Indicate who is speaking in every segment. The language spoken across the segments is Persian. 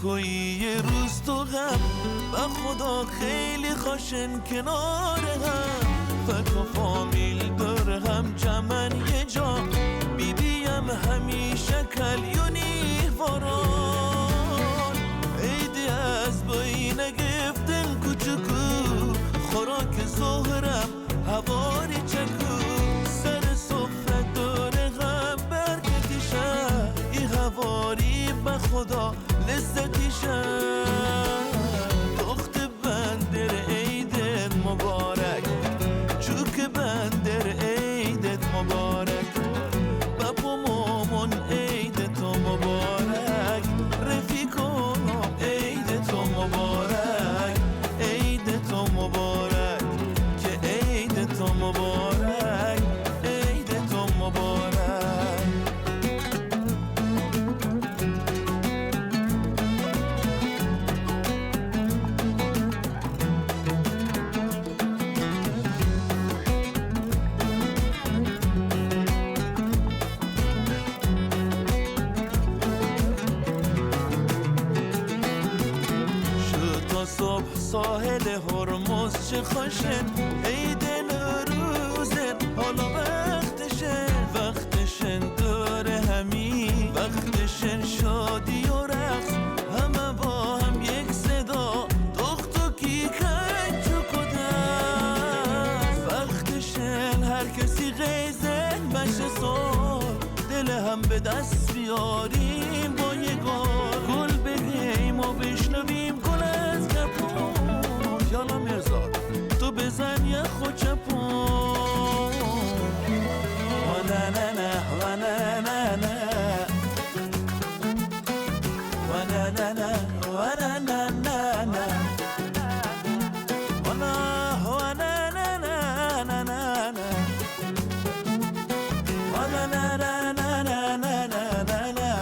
Speaker 1: کوی یه روز تو غم و خدا خیلی خاشن کنار هم فتا فامیل داره هم جمن یه جا بیبیم همیشه کلیونی واران ایدی از بایی نگفتن کوچکو خوراک ظهرم هواری چکو سر صفرت داره غم برکتیشه ای هواری به خدا لذتیشه دخت بندر عیدت مبارک چوک بندر عیدت مبارک بابا مامان عیدت مبارک رفیقانم عیدت مبارک عیدت مبارک که عیدت مبارک عیدت مبارک صبح ساحل هرمز چه خوشن عید نوروزن حالا وقتشن داره همین وقتشن شادی و رقص همه با هم یک صدا دخت و کیکن چو کدن وقتشن هر کسی غیزن بشه سال دل هم به دست بیاریم با یه گل بگیم و بشنویم گل از گپون یالا مرزا تو بزن یه خود چپون و نه نه نه و نه نه نه و نه نه نه و نه نه نه نه و نه نه نه نه نه نه و نه نه نه نه نه نه نه نه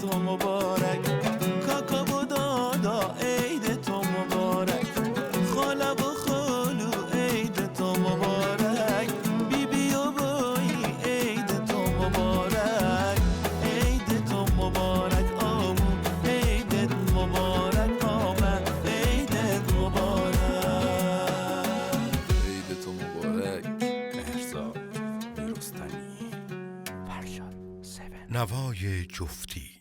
Speaker 1: تو مبارک کاکا و دادا عید تو مبارک خاله و خالو عید تو مبارک بیبی و بایی عید تو مبارک عید تو مبارک آمو عیدت مبارک آمد عیدت مبارک
Speaker 2: عید تو مبارک مهرزاد میرستنی
Speaker 3: نوای جفتی